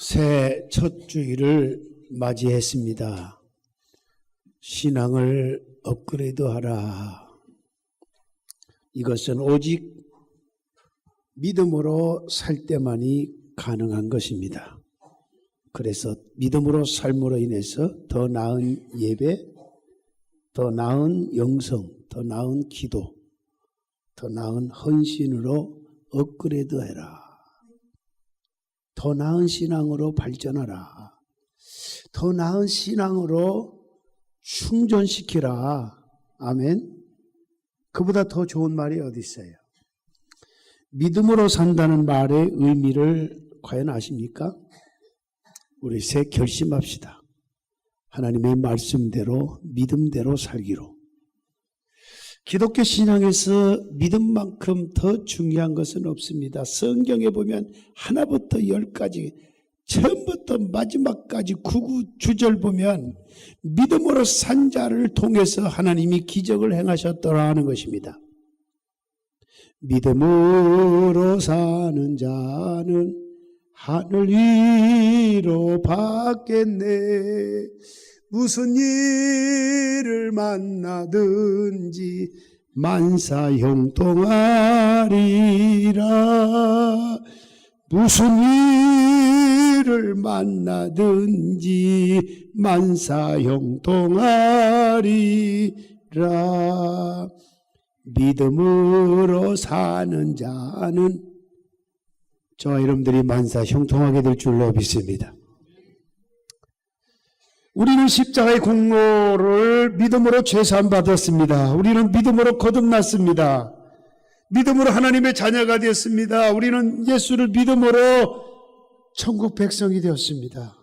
새해 첫 주일을 맞이했습니다. 신앙을 업그레이드하라. 이것은 오직 믿음으로 살 때만이 가능한 것입니다. 그래서 믿음으로 삶으로 인해서 더 나은 예배, 더 나은 영성, 더 나은 기도, 더 나은 헌신으로 업그레이드해라. 더 나은 신앙으로 발전하라. 더 나은 신앙으로 충전시키라. 아멘. 그보다 더 좋은 말이 어디 있어요? 믿음으로 산다는 말의 의미를 과연 아십니까? 우리 새 결심합시다. 하나님의 말씀대로 믿음대로 살기로. 기독교 신앙에서 믿음만큼 더 중요한 것은 없습니다. 성경에 보면 하나부터 10까지 처음부터 마지막까지 구구주절 보면 믿음으로 산 자를 통해서 하나님이 기적을 행하셨더라 하는 것입니다. 믿음으로 사는 자는 하늘 위로 받겠네. 무슨 일을 만나든지 만사형통하리라. 무슨 일을 만나든지 만사형통하리라. 믿음으로 사는 자는 저와 여러분들이 만사형통하게 될 줄로 믿습니다. 우리는 십자가의 공로를 믿음으로 죄사함 받았습니다. 우리는 믿음으로 거듭났습니다. 믿음으로 하나님의 자녀가 되었습니다. 우리는 예수를 믿음으로 천국 백성이 되었습니다.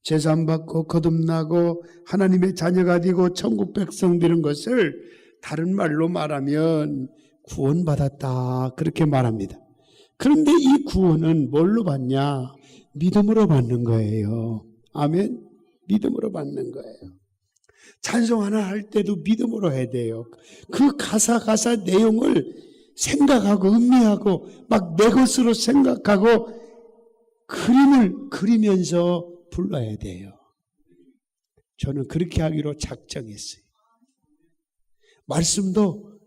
죄사함 받고 거듭나고 하나님의 자녀가 되고 천국 백성 되는 것을 다른 말로 말하면 구원받았다 그렇게 말합니다. 그런데 이 구원은 뭘로 받냐? 믿음으로 받는 거예요. 아멘. 믿음으로 받는 거예요. 찬송 하나 할 때도 믿음으로 해야 돼요. 그 가사 내용을 생각하고 음미하고 막 내 것으로 생각하고 그림을 그리면서 불러야 돼요. 저는 그렇게 하기로 작정했어요. 말씀도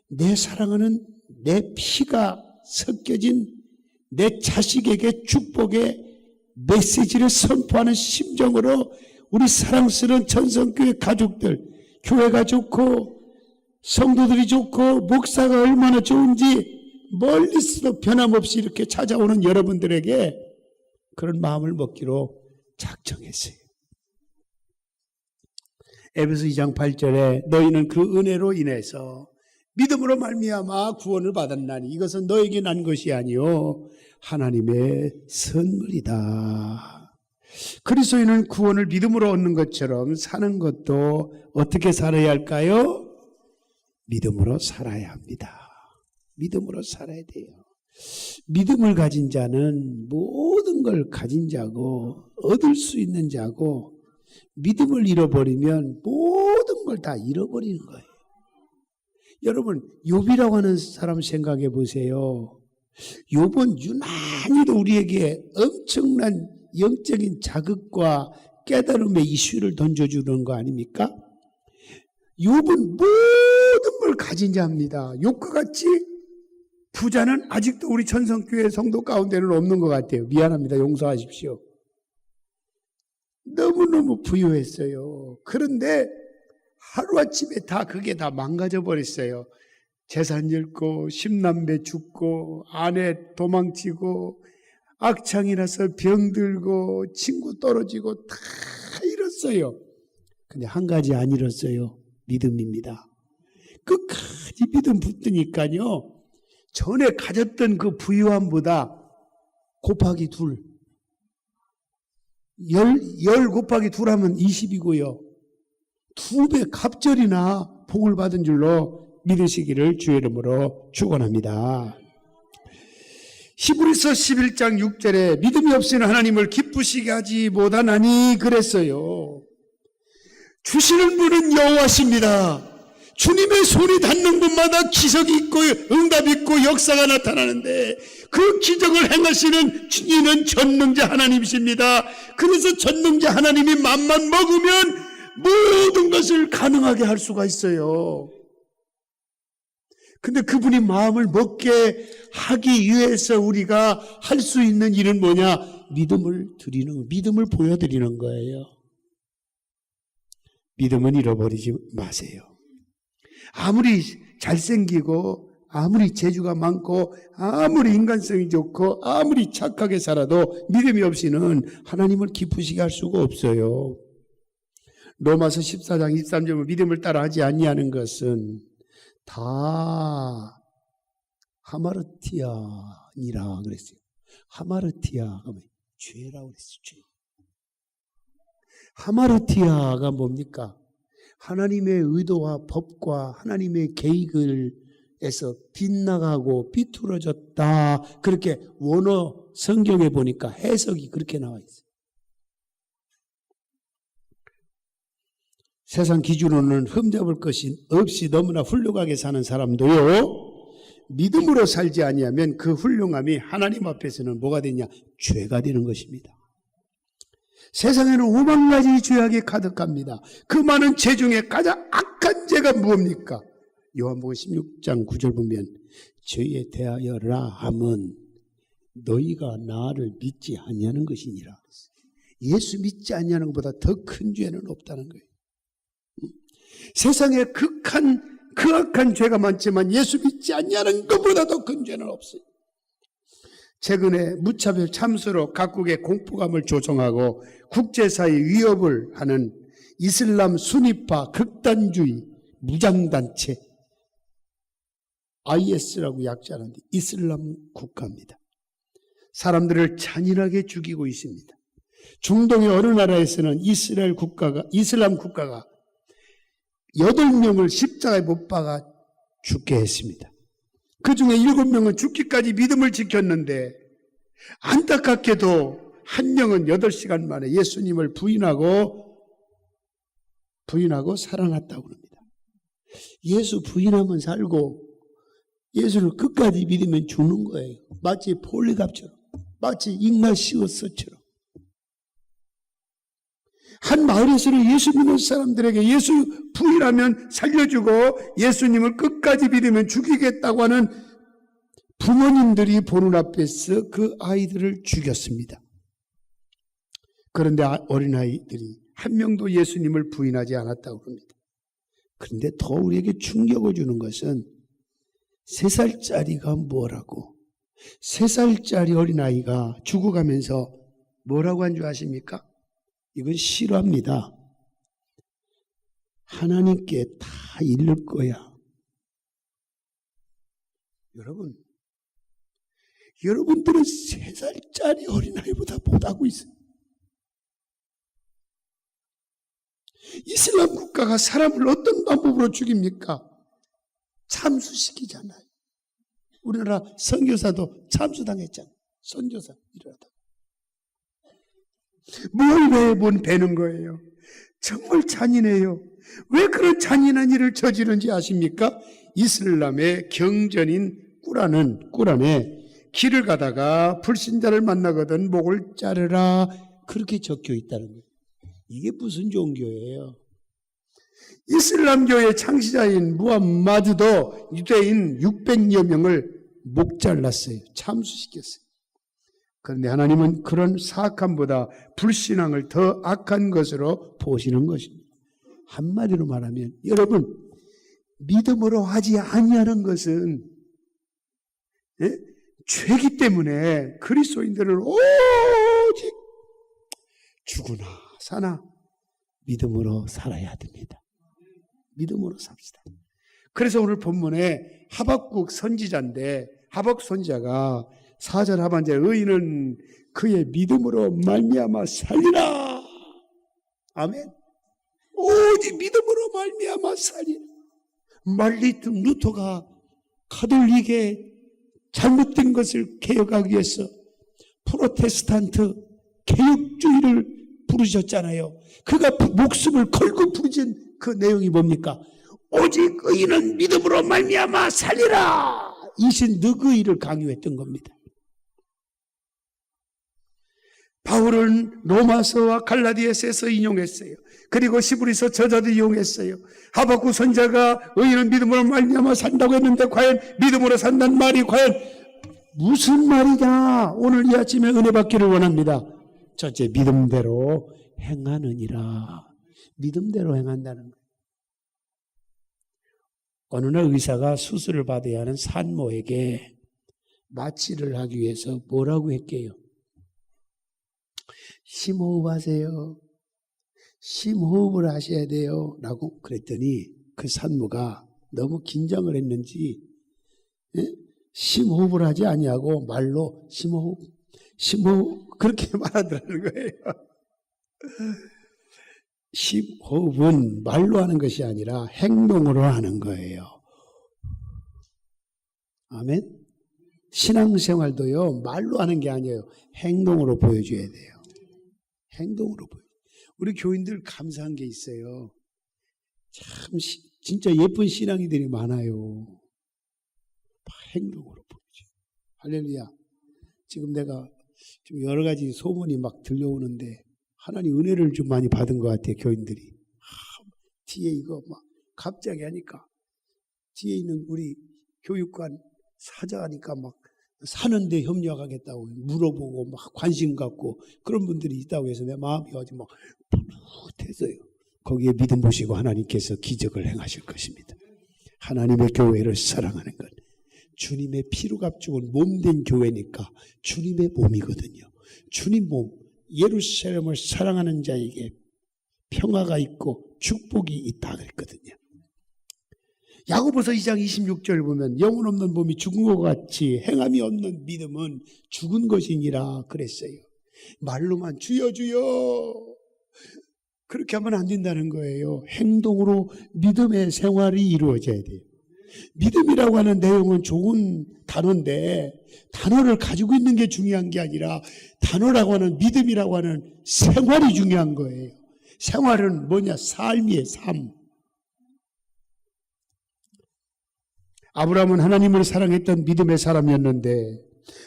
내 사랑하는 내 피가 섞여진 내 자식에게 축복의 메시지를 선포하는 심정으로 우리 사랑스러운 천성교회 가족들, 교회가 좋고 성도들이 좋고 목사가 얼마나 좋은지 멀리서도 변함없이 이렇게 찾아오는 여러분들에게 그런 마음을 먹기로 작정했어요. 에베소 2장 8절에 너희는 그 은혜로 인해서 믿음으로 말미암아 구원을 받았나니 이것은 너에게 난 것이 아니요 하나님의 선물이다. 그리스도인은 구원을 믿음으로 얻는 것처럼 사는 것도 어떻게 살아야 할까요? 믿음으로 살아야 합니다. 믿음으로 살아야 돼요. 믿음을 가진 자는 모든 걸 가진 자고 얻을 수 있는 자고 믿음을 잃어버리면 모든 걸 다 잃어버리는 거예요. 여러분 욥이라고 하는 사람 생각해 보세요. 욥은 유난히도 우리에게 엄청난 영적인 자극과 깨달음의 이슈를 던져주는 거 아닙니까? 욥은 모든 걸 가진 자입니다. 욥과 같이 부자는 아직도 우리 천성교회 성도 가운데는 없는 것 같아요. 미안합니다. 용서하십시오. 너무너무 부유했어요. 그런데 하루아침에 그게 다 망가져 버렸어요. 재산 잃고 10남매 죽고 아내 도망치고 악창이 나서 병들고 친구 떨어지고 다 잃었어요. 근데 한 가지 안 잃었어요. 믿음입니다. 끝까지 믿음 붙으니까요. 전에 가졌던 그 부유함보다 곱하기 2. 10 곱하기 2 하면 20이고요. 2배 갑절이나 복을 받은 줄로 믿으시기를 주의 이름으로 축원합니다. 히브리서 11장 6절에 믿음이 없이는 하나님을 기쁘시게 하지 못하나니 그랬어요. 주시는 분은 여호와십니다. 주님의 손이 닿는 곳마다 기적이 있고 응답이 있고 역사가 나타나는데 그 기적을 행하시는 주님은 전능자 하나님이십니다. 그래서 전능자 하나님이 맘만 먹으면 모든 것을 가능하게 할 수가 있어요. 근데 그분이 마음을 먹게 하기 위해서 우리가 할 수 있는 일은 뭐냐? 믿음을 보여드리는 거예요. 믿음은 잃어버리지 마세요. 아무리 잘생기고 아무리 재주가 많고 아무리 인간성이 좋고 아무리 착하게 살아도 믿음이 없이는 하나님을 기쁘시게 할 수가 없어요. 로마서 14장 23절은 믿음을 따라 하지 아니하는 것은 다 하마르티아니라 그랬어요. 하마르티아가 죄라고 그랬어요. 죄. 하마르티아가 뭡니까? 하나님의 의도와 법과 하나님의 계획에서 빗나가고 비틀어졌다. 그렇게 원어 성경에 보니까 해석이 그렇게 나와 있어요. 세상 기준으로는 흠잡을 것이 없이 너무나 훌륭하게 사는 사람도요, 믿음으로 살지 아니하면 그 훌륭함이 하나님 앞에서는 뭐가 되냐? 죄가 되는 것입니다. 세상에는 5만 가지 죄악이 가득합니다. 그 많은 죄 중에 가장 악한 죄가 무엇입니까? 요한복음 16장 9절 보면 죄에 대하여라 함은 너희가 나를 믿지 아니하는 것이니라. 예수 믿지 아니하는 것보다 더 큰 죄는 없다는 거예요. 세상에 그 악한 죄가 많지만 예수 믿지 아니하는 것보다 더 큰 죄는 없어요. 최근에 무차별 참수로 각국의 공포감을 조성하고 국제사회 위협을 하는 이슬람 순위파 극단주의 무장단체 IS라고 약자하는데 이슬람 국가입니다. 사람들을 잔인하게 죽이고 있습니다. 중동의 어느 나라에서는 이슬람 국가가 8명을 십자가에 못 박아 죽게 했습니다. 그 중에 7명은 죽기까지 믿음을 지켰는데 안타깝게도 한 명은 8시간 만에 예수님을 부인하고 살아났다고 합니다. 예수 부인하면 살고 예수를 끝까지 믿으면 죽는 거예요. 마치 폴리갑처럼, 마치 ignacius처럼. 한 마을에서는 예수 믿는 사람들에게 예수 부인하면 살려주고 예수님을 끝까지 믿으면 죽이겠다고 하는 부모님들이 보는 앞에서 그 아이들을 죽였습니다. 그런데 어린아이들이 한 명도 예수님을 부인하지 않았다고 합니다. 그런데 더 우리에게 충격을 주는 것은 3살짜리가 뭐라고, 3살짜리 어린아이가 죽어가면서 뭐라고 한 줄 아십니까? 이건 실화입니다. 하나님께 다 이를 거야. 여러분들은 3살짜리 어린아이보다 못하고 있어요. 이슬람 국가가 사람을 어떤 방법으로 죽입니까? 참수시키잖아요. 우리나라 선교사도 참수당했잖아요. 선교사 일하다. 뭘 베는 거예요? 정말 잔인해요. 왜 그런 잔인한 일을 저지른지 아십니까? 이슬람의 경전인 꾸란에 길을 가다가 불신자를 만나거든 목을 자르라 그렇게 적혀 있다는 거예요. 이게 무슨 종교예요? 이슬람교의 창시자인 무함마드도 유대인 600여 명을 목 잘랐어요. 참수시켰어요. 그런데 하나님은 그런 사악함보다 불신앙을 더 악한 것으로 보시는 것입니다. 한마디로 말하면 여러분, 믿음으로 하지 아니하는 것은 죄기 때문에 그리스도인들은 오직 죽으나 사나 믿음으로 살아야 됩니다. 믿음으로 삽시다. 그래서 오늘 본문에 하박국 선지자인데 하박국 선지자가 4절 하반절에 의인은 그의 믿음으로 말미암아 살리라. 아멘. 오직 믿음으로 말미암아 살리라. 말리튼 루터가 가톨릭의 잘못된 것을 개혁하기 위해서 프로테스탄트 개혁주의를 부르셨잖아요. 그가 목숨을 걸고 부르신 그 내용이 뭡니까? 오직 의인은 믿음으로 말미암아 살리라. 이신 늑의를 강요했던 겁니다. 바울은 로마서와 갈라디아서에서 인용했어요. 그리고 시브리서 저자도 이용했어요. 하박국 선지자가 의인은 믿음으로 말미암아 산다고 했는데 과연 믿음으로 산다는 말이 과연 무슨 말이냐? 오늘 이 아침에 은혜 받기를 원합니다. 첫째, 믿음대로 행하느니라. 믿음대로 행한다는 거예요. 어느 날 의사가 수술을 받아야 하는 산모에게 마취를 하기 위해서 뭐라고 했게요? 심호흡하세요. 심호흡을 하셔야 돼요. 라고 그랬더니 그 산모가 너무 긴장을 했는지 심호흡을 하지 아니하고 말로 심호흡 그렇게 말하더라는 거예요. 심호흡은 말로 하는 것이 아니라 행동으로 하는 거예요. 아멘? 신앙생활도요, 말로 하는 게 아니에요. 행동으로 보여줘야 돼요. 행동으로 보여줘요. 우리 교인들 감사한 게 있어요. 참 진짜 예쁜 신앙이들이 많아요. 행동으로 보여줘요. 할렐루야. 지금 내가 좀 여러 가지 소문이 막 들려오는데 하나님 은혜를 좀 많이 받은 것 같아요. 교인들이. 뒤에 이거 막 갑자기 하니까 뒤에 있는 우리 교육관 사자하니까 막 사는데 협력하겠다고 물어보고 막 관심 갖고 그런 분들이 있다고 해서 내 마음이 아주 막 뿌듯해서요. 거기에 믿음 보시고 하나님께서 기적을 행하실 것입니다. 하나님의 교회를 사랑하는 것. 주님의 피로 값죽은 몸된 교회니까 주님의 몸이거든요. 주님 몸, 예루살렘을 사랑하는 자에게 평화가 있고 축복이 있다 그랬거든요. 야고보서 2장 26절 보면 영혼 없는 몸이 죽은 것 같이 행함이 없는 믿음은 죽은 것이니라 그랬어요. 말로만 주여 주여 그렇게 하면 안 된다는 거예요. 행동으로 믿음의 생활이 이루어져야 돼요. 믿음이라고 하는 내용은 좋은 단어인데 단어를 가지고 있는 게 중요한 게 아니라 단어라고 하는 믿음이라고 하는 생활이 중요한 거예요. 생활은 뭐냐? 삶이에요. 삶. 아브라함은 하나님을 사랑했던 믿음의 사람이었는데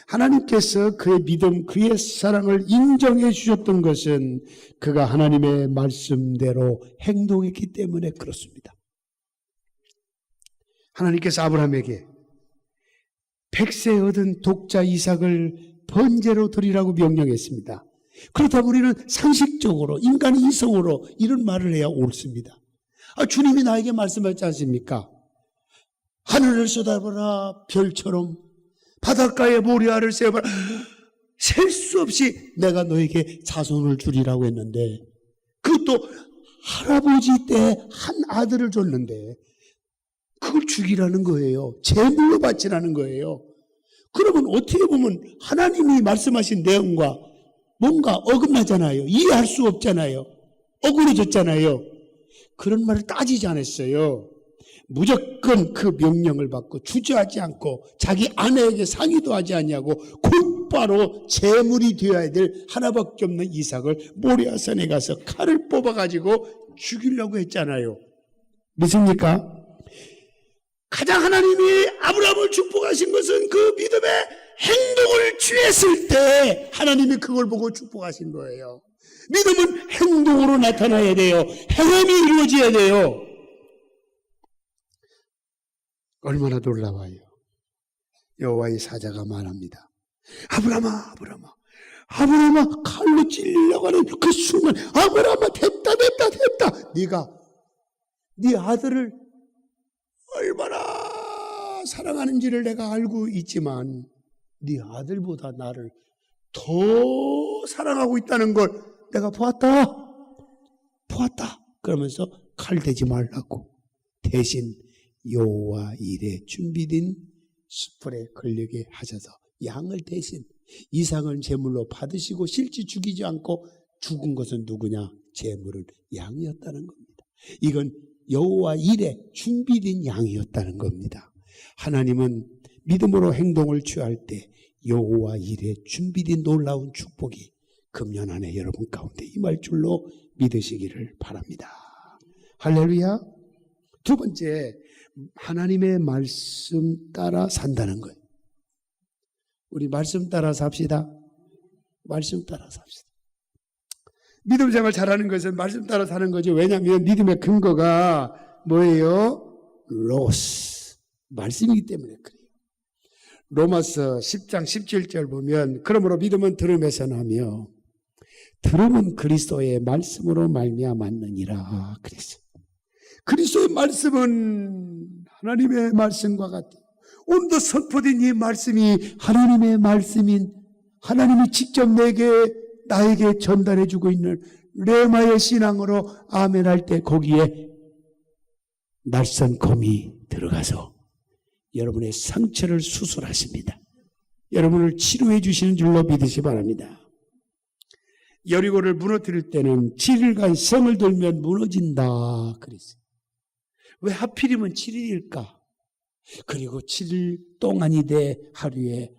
하나님께서 그의 믿음, 그의 사랑을 인정해 주셨던 것은 그가 하나님의 말씀대로 행동했기 때문에 그렇습니다. 하나님께서 아브라함에게 100세 얻은 독자 이삭을 번제로 드리라고 명령했습니다. 그렇다면 우리는 상식적으로 인간의 이성으로 이런 말을 해야 옳습니다. 주님이 나에게 말씀하지 않습니까? 하늘을 쏟아보라 별처럼 바닷가에 모래알을 세어봐라 셀 수 없이 내가 너에게 자손을 주리라고 했는데 그것도 할아버지 때 한 아들을 줬는데 그걸 죽이라는 거예요. 제물로 바치라는 거예요. 그러면 어떻게 보면 하나님이 말씀하신 내용과 뭔가 어긋나잖아요. 이해할 수 없잖아요. 억울해졌잖아요. 그런 말을 따지지 않았어요. 무조건 그 명령을 받고 주저하지 않고 자기 아내에게 상의도 하지 않냐고 곧바로 제물이 되어야 될 하나밖에 없는 이삭을 모리아산에 가서 칼을 뽑아가지고 죽이려고 했잖아요. 믿습니까? 가장 하나님이 아브라함을 축복하신 것은 그 믿음의 행동을 취했을 때 하나님이 그걸 보고 축복하신 거예요. 믿음은 행동으로 나타나야 돼요. 행함이 이루어져야 돼요. 얼마나 놀라워요. 여호와의 사자가 말합니다. 아브라함아, 아브라함아, 아브라함아, 칼로 찔리려고 하는 그 순간 아브라함아 됐다. 네가 네 아들을 얼마나 사랑하는지를 내가 알고 있지만 네 아들보다 나를 더 사랑하고 있다는 걸 내가 보았다. 그러면서 칼 대지 말라고 대신 여호와 일에 준비된 수풀에 걸리게 하셔서 양을 대신 이삭을 제물로 받으시고 실제 죽이지 않고 죽은 것은 누구냐? 제물은 양이었다는 겁니다. 이건 여호와 일에 준비된 양이었다는 겁니다. 하나님은 믿음으로 행동을 취할 때 여호와 일에 준비된 놀라운 축복이 금년 안에 여러분 가운데 임할 줄로 믿으시기를 바랍니다. 할렐루야. 두 번째, 하나님의 말씀 따라 산다는 거예요. 우리 말씀 따라 삽시다. 말씀 따라 삽시다. 믿음 생활 잘하는 것은 말씀 따라 사는 거죠. 왜냐하면 믿음의 근거가 뭐예요? 로스. 말씀이기 때문에 그래요. 로마서 10장 17절 보면 그러므로 믿음은 들음에서 나며 들음은 그리스도의 말씀으로 말미암았느니라 그랬어요. 그리스도의 말씀은 하나님의 말씀과 같아요. 오늘도 선포된 이 말씀이 하나님의 말씀인 하나님이 직접 나에게 전달해 주고 있는 레마의 신앙으로 아멘 할 때 거기에 날선 검이 들어가서 여러분의 상처를 수술하십니다. 여러분을 치료해 주시는 줄로 믿으시 바랍니다. 여리고를 무너뜨릴 때는 7일간 성을 돌면 무너진다 그랬어요. 왜 하필이면 7일일까? 그리고 7일 동안이 하루에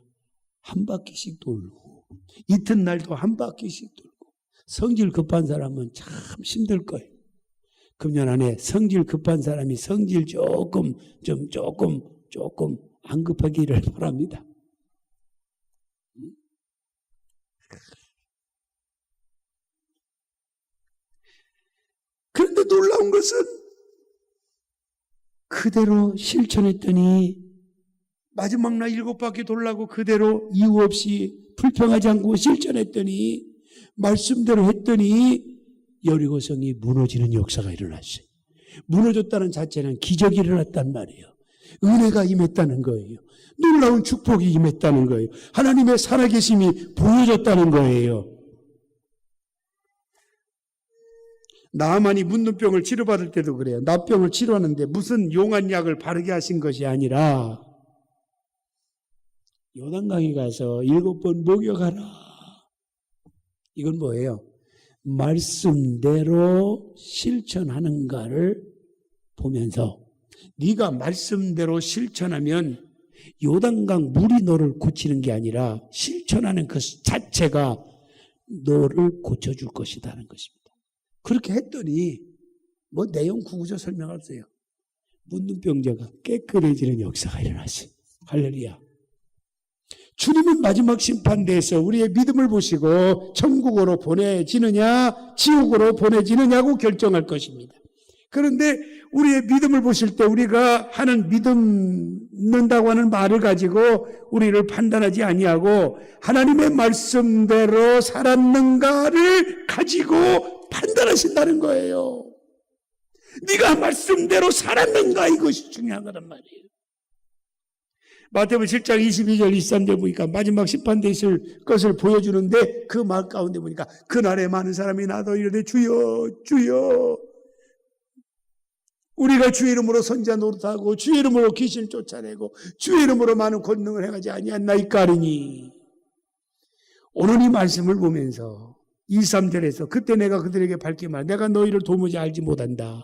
한 바퀴씩 돌고 이튿날도 한 바퀴씩 돌고 성질 급한 사람은 참 힘들 거예요. 금년 안에 성질 급한 사람이 성질 조금 안 급하기를 바랍니다. 그런데 놀라운 것은 그대로 실천했더니 마지막 날 7바퀴 돌라고 그대로 이유 없이 불평하지 않고 실천했더니 말씀대로 했더니 여리고성이 무너지는 역사가 일어났어요. 무너졌다는 자체는 기적이 일어났단 말이에요. 은혜가 임했다는 거예요. 놀라운 축복이 임했다는 거예요. 하나님의 살아계심이 보여졌다는 거예요. 나아만이 문둥병을 치료받을 때도 그래요. 나병을 치료하는데 무슨 용한 약을 바르게 하신 것이 아니라 요단강에 가서 7번 목욕하라. 이건 뭐예요? 말씀대로 실천하는가를 보면서 네가 말씀대로 실천하면 요단강 물이 너를 고치는 게 아니라 실천하는 그 자체가 너를 고쳐줄 것이라는 것입니다. 그렇게 했더니 뭐 내용 구구절 설명할 수 없어요. 문둥병자가 깨끗해지는 역사가 일어났어요. 할렐루야. 주님은 마지막 심판대에서 우리의 믿음을 보시고 천국으로 보내지느냐 지옥으로 보내지느냐고 결정할 것입니다. 그런데 우리의 믿음을 보실 때 우리가 하는 믿는다고 하는 말을 가지고 우리를 판단하지 아니하고 하나님의 말씀대로 살았는가를 가지고 판단하신다는 거예요. 네가 말씀대로 살았는가 이것이 중요한 거란 말이에요. 마태복음 7장 22절 23절 보니까 마지막 심판대 있을 것을 보여주는데 그 말 가운데 보니까 그날에 많은 사람이 나도 이르되 주여 주여 우리가 주의 이름으로 선지자 노릇하고 주의 이름으로 귀신을 쫓아내고 주의 이름으로 많은 권능을 행하지 아니하나이까 하리니 오늘 이 말씀을 보면서 2, 3절에서 그때 내가 그들에게 밝게 말 내가 너희를 도무지 알지 못한다.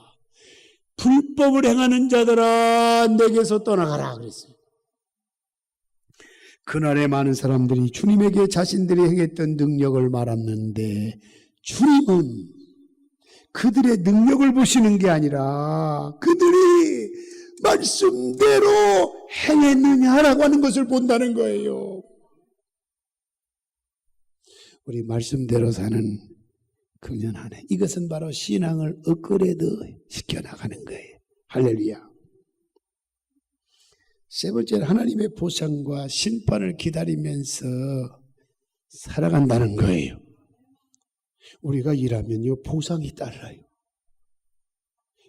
불법을 행하는 자들아 내게서 떠나가라 그랬어요. 그날에 많은 사람들이 주님에게 자신들이 행했던 능력을 말았는데 주님은 그들의 능력을 보시는 게 아니라 그들이 말씀대로 행했느냐라고 하는 것을 본다는 거예요. 우리 말씀대로 사는 금년 한 해 이것은 바로 신앙을 업그레이드 시켜나가는 거예요. 할렐루야. 세 번째는 하나님의 보상과 심판을 기다리면서 살아간다는 거예요. 우리가 일하면요 보상이 따라요.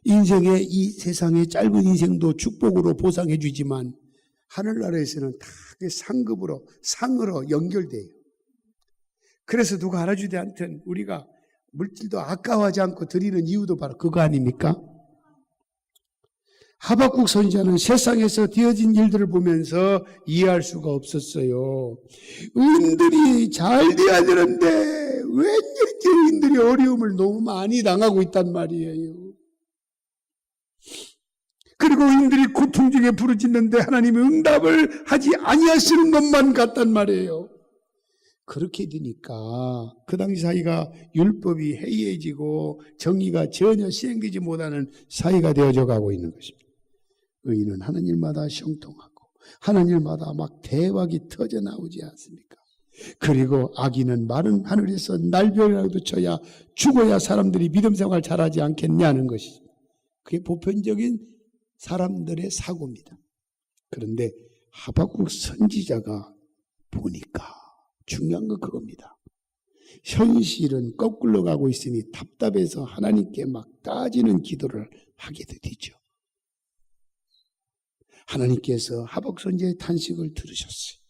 인생의 이 세상의 짧은 인생도 축복으로 보상해 주지만 하늘나라에서는 다 상급으로 상으로 연결돼요. 그래서 누가 알아주지 않든 우리가 물질도 아까워하지 않고 드리는 이유도 바로 그거 아닙니까? 하박국 선지자는 세상에서 되어진 일들을 보면서 이해할 수가 없었어요. 의인들이 잘 돼야 되는데 왜 이렇게 의인들이 어려움을 너무 많이 당하고 있단 말이에요. 그리고 의인들이 고통 중에 부르짖는데 하나님이 응답을 하지 아니하시는 것만 같단 말이에요. 그렇게 되니까 그 당시 사회가 율법이 해이해지고 정의가 전혀 시행되지 못하는 사회가 되어져 가고 있는 것입니다. 의인은 하는 일마다 형통하고 하는 일마다 막 대박이 터져 나오지 않습니까? 그리고 악인은 마른 하늘에서 날벼락이라도 쳐야 죽어야 사람들이 믿음 생활 잘하지 않겠냐는 것이죠. 그게 보편적인 사람들의 사고입니다. 그런데 하박국 선지자가 보니까 중요한 건 그겁니다. 현실은 거꾸로 가고 있으니 답답해서 하나님께 막 따지는 기도를 하게 되죠. 하나님께서 하박국 선지자의 탄식을 들으셨어요.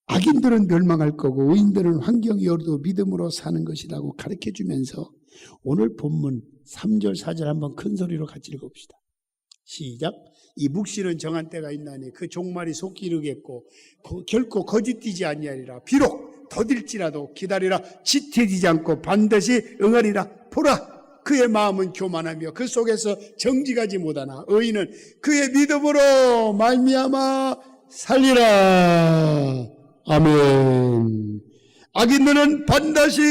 악인들은 멸망할 거고 의인들은 환경이 어려도 믿음으로 사는 것이라고 가르쳐주면서 오늘 본문 3절 4절 한번 큰 소리로 같이 읽어봅시다. 시작. 이 묵시는 정한 때가 있나니 그 종말이 속히 이르겠고 결코 거짓되지 아니하리라. 비록 더딜지라도 기다리라. 지체되지 않고 반드시 응하리라. 보라, 그의 마음은 교만하며 그 속에서 정직하지 못하나 의인은 그의 믿음으로 말미암아 살리라. 아멘. 악인들은 반드시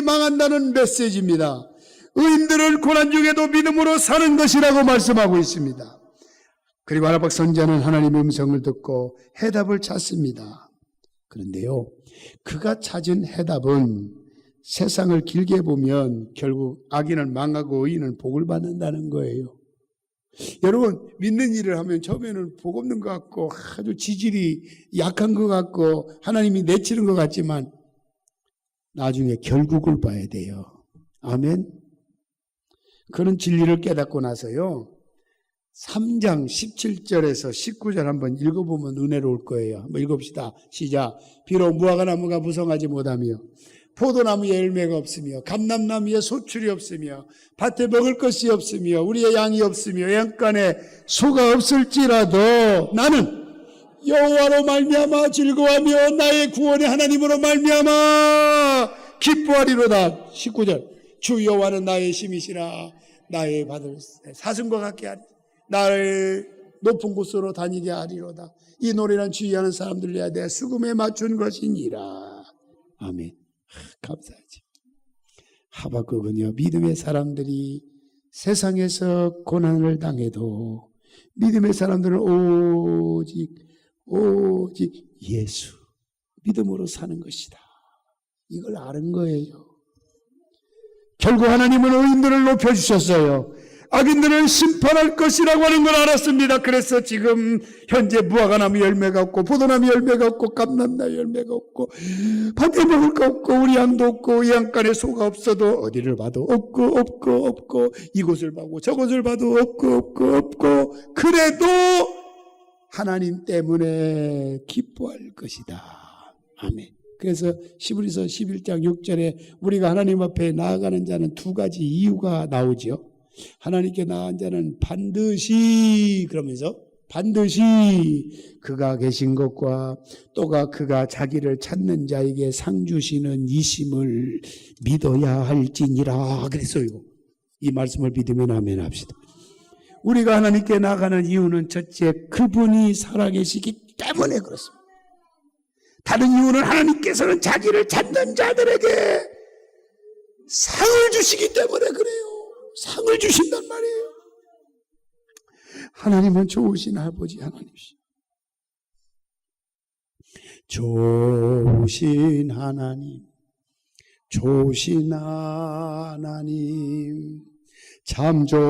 망한다는 메시지입니다. 의인들은 고난 중에도 믿음으로 사는 것이라고 말씀하고 있습니다. 그리고 하박국 선지자는 하나님의 음성을 듣고 해답을 찾습니다. 그런데요, 그가 찾은 해답은 세상을 길게 보면 결국 악인은 망하고 의인은 복을 받는다는 거예요. 여러분, 믿는 일을 하면 처음에는 복 없는 것 같고 아주 지질이 약한 것 같고 하나님이 내치는 것 같지만 나중에 결국을 봐야 돼요. 아멘. 그런 진리를 깨닫고 나서요, 3장 17절에서 19절 한번 읽어보면 은혜로울 거예요. 한번 읽읍시다. 시작. 비록 무화과나무가 무성하지 못하며 포도나무에 열매가 없으며 감람나무에 소출이 없으며 밭에 먹을 것이 없으며 우리의 양이 없으며 양간에 소가 없을지라도 나는 여호와로 말미암아 즐거워하며 나의 구원의 하나님으로 말미암아 기뻐하리로다. 19절. 주 여호와는 나의 힘이시라. 나의 받을 사슴과 같게 하리. 나를 높은 곳으로 다니게 하리로다. 이 노래는 주의하는 사람들이야 내 수금에 맞춘 것이니라. 아멘. 감사하지. 하박국은요, 믿음의 사람들이 세상에서 고난을 당해도 믿음의 사람들은 오직 예수 믿음으로 사는 것이다. 이걸 아는 거예요. 결국 하나님은 의인들을 높여주셨어요. 악인들을 심판할 것이라고 하는 걸 알았습니다. 그래서 지금 현재 무화과나무 열매가 없고 포도나무 열매가 없고 감람나무 열매가 없고 밭에 먹을 거 없고 우리 양도 없고 이 양간에 소가 없어도 어디를 봐도 없고 이곳을 봐도 저곳을 봐도 없고 그래도 하나님 때문에 기뻐할 것이다. 아멘. 그래서 히브리서 11장 6절에 우리가 하나님 앞에 나아가는 자는 두 가지 이유가 나오죠. 하나님께 나아간 자는 반드시 그러면서 반드시 그가 계신 것과 또가 그가 자기를 찾는 자에게 상 주시는 이심을 믿어야 할지니라 그랬어요. 이 말씀을 믿으면 아멘 합시다. 우리가 하나님께 나아가는 이유는 첫째 그분이 살아계시기 때문에 그렇습니다. 다른 이유는 하나님께서는 자기를 찾는 자들에게 상을 주시기 때문에 그래요. 상을 주신단 말이에요. 하나님은 좋으신 아버지 하나님이시. 좋으신 하나님, 좋으신 하나님, 참 좋으신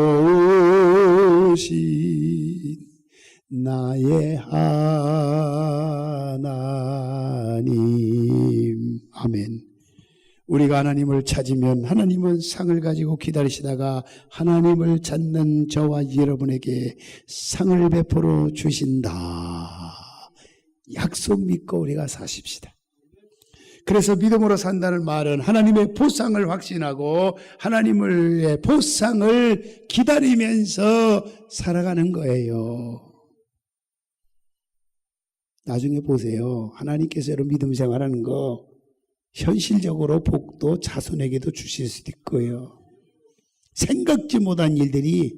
나의 하나님. 아멘. 우리가 하나님을 찾으면 하나님은 상을 가지고 기다리시다가 하나님을 찾는 저와 여러분에게 상을 베풀어 주신다. 약속 믿고 우리가 사십시다. 그래서 믿음으로 산다는 말은 하나님의 보상을 확신하고 하나님의 보상을 기다리면서 살아가는 거예요. 나중에 보세요. 하나님께서 여러분 믿음 생활하는 거 현실적으로 복도 자손에게도 주실 수도 있고요. 생각지 못한 일들이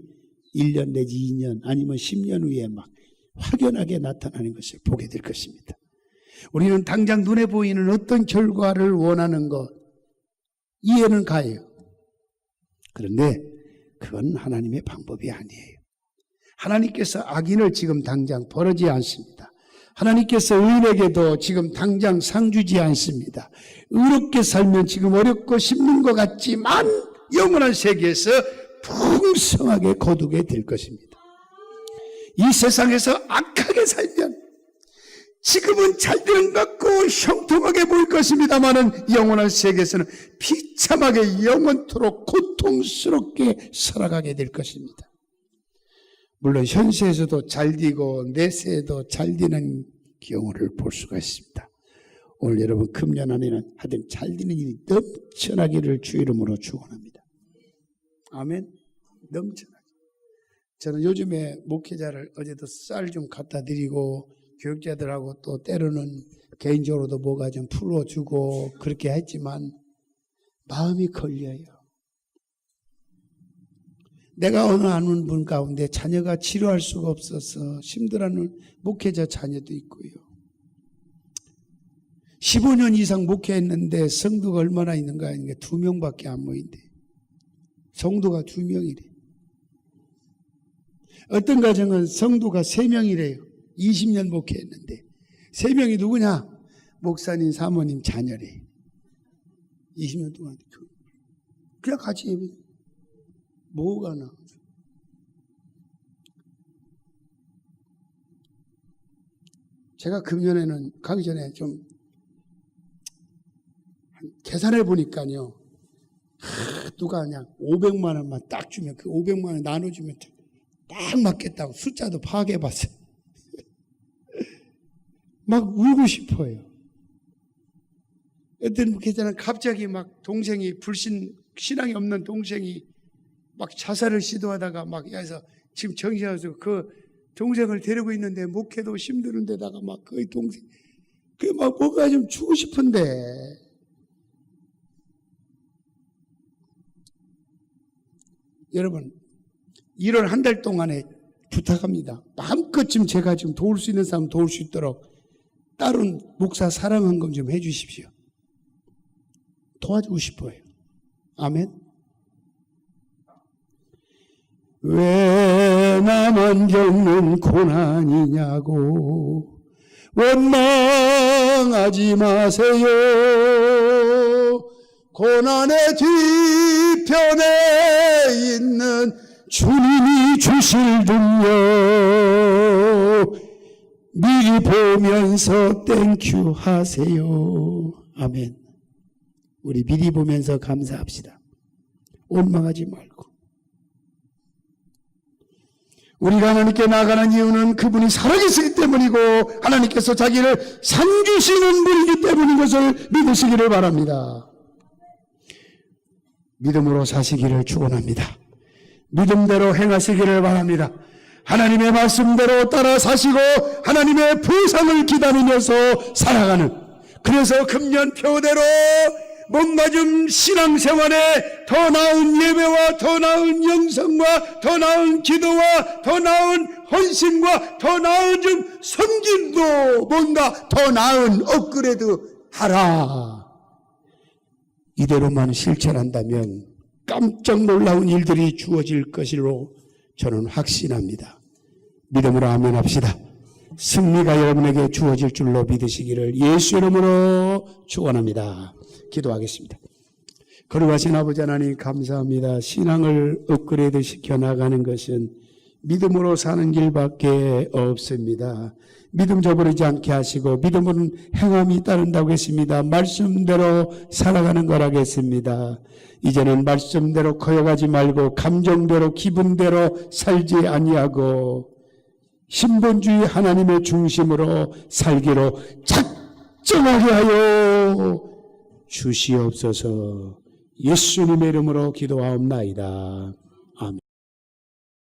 1년 내지 2년 아니면 10년 후에 막 확연하게 나타나는 것을 보게 될 것입니다. 우리는 당장 눈에 보이는 어떤 결과를 원하는 것, 이해는 가요. 그런데 그건 하나님의 방법이 아니에요. 하나님께서 악인을 지금 당장 벌하지 않습니다. 하나님께서 의인에게도 지금 당장 상 주지 않습니다. 의롭게 살면 지금 어렵고 힘든 것 같지만 영원한 세계에서 풍성하게 거두게 될 것입니다. 이 세상에서 악하게 살면 지금은 잘 되는 것 같고 형통하게 보일 것입니다만은 영원한 세계에서는 비참하게 영원토록 고통스럽게 살아가게 될 것입니다. 물론 현세에서도 잘 되고 내세에도 잘 되는 경우를 볼 수가 있습니다. 오늘 여러분 금년 안에는 하여튼 잘 되는 일이 넘쳐나기를 주 이름으로 축원합니다. 아멘. 넘쳐나게. 저는 요즘에 목회자를 어제도 쌀 좀 갖다 드리고 교육자들하고 또 때로는 개인적으로도 뭐가 좀 풀어주고 그렇게 했지만 마음이 걸려요. 내가 어느 아는 분 가운데 자녀가 치료할 수가 없어서 힘들어하는 목회자 자녀도 있고요. 15년 이상 목회했는데 성도가 얼마나 있는가 하니까 2명밖에 안 모인대. 성도가 2명이래. 어떤 가정은 성도가 3명이래요. 20년 목회했는데 3명이 누구냐? 목사님, 사모님, 자녀래. 20년 동안 그냥 같이 예배. 뭐가 나? 제가 금년에는 가기 전에 좀 계산해 보니까요. 누가 그냥 500만 원만 딱 주면 그 500만 원 나눠주면 딱 맞겠다고 숫자도 파악해 봤어요. 막 울고 싶어요. 어떤 목회자는 갑자기 막 동생이 신앙이 없는 동생이 막 자살을 시도하다가 막 해서 지금 정신없어서 그 동생을 데리고 있는데 목회도 힘드는 데다가 막 그 동생 그 막 뭔가 좀 주고 싶은데 여러분 1월 한 달 동안에 부탁합니다. 마음껏 좀 제가 좀 도울 수 있는 사람 도울 수 있도록 다른 목사 사랑 헌금 좀 해주십시오. 도와주고 싶어요. 아멘. 왜 나만 겪는 고난이냐고 원망하지 마세요. 고난의 뒤편에 있는 주님이 주실 능력 미리 보면서 땡큐 하세요. 아멘. 우리 미리 보면서 감사합시다. 원망하지 말고. 우리가 하나님께 나가는 이유는 그분이 살아계시기 때문이고 하나님께서 자기를 상 주시는 분이기 때문인 것을 믿으시기를 바랍니다. 믿음으로 사시기를 축원합니다. 믿음대로 행하시기를 바랍니다. 하나님의 말씀대로 따라 사시고 하나님의 보상을 기다리면서 살아가는, 그래서 금년 표대로 뭔가 좀 신앙생활에 더 나은 예배와 더 나은 영성과 더 나은 기도와 더 나은 헌신과 더 나은 좀 섬김도 뭔가 더 나은 업그레이드 하라. 이대로만 실천한다면 깜짝 놀라운 일들이 주어질 것으로 저는 확신합니다. 믿음으로 아멘 합시다. 승리가 여러분에게 주어질 줄로 믿으시기를 예수 이름으로 축원합니다. 기도하겠습니다. 거룩하신 아버지 하나님 감사합니다. 신앙을 업그레이드 시켜 나가는 것은 믿음으로 사는 길밖에 없습니다. 믿음 저버리지 않게 하시고 믿음은 행함이 따른다고 했습니다. 말씀대로 살아가는 거라겠습니다. 이제는 말씀대로 거여가지 말고 감정대로 기분대로 살지 아니하고 신본주의 하나님의 중심으로 살기로 작정하게 하여 주시옵소서. 예수님의 이름으로 기도하옵나이다. 아멘.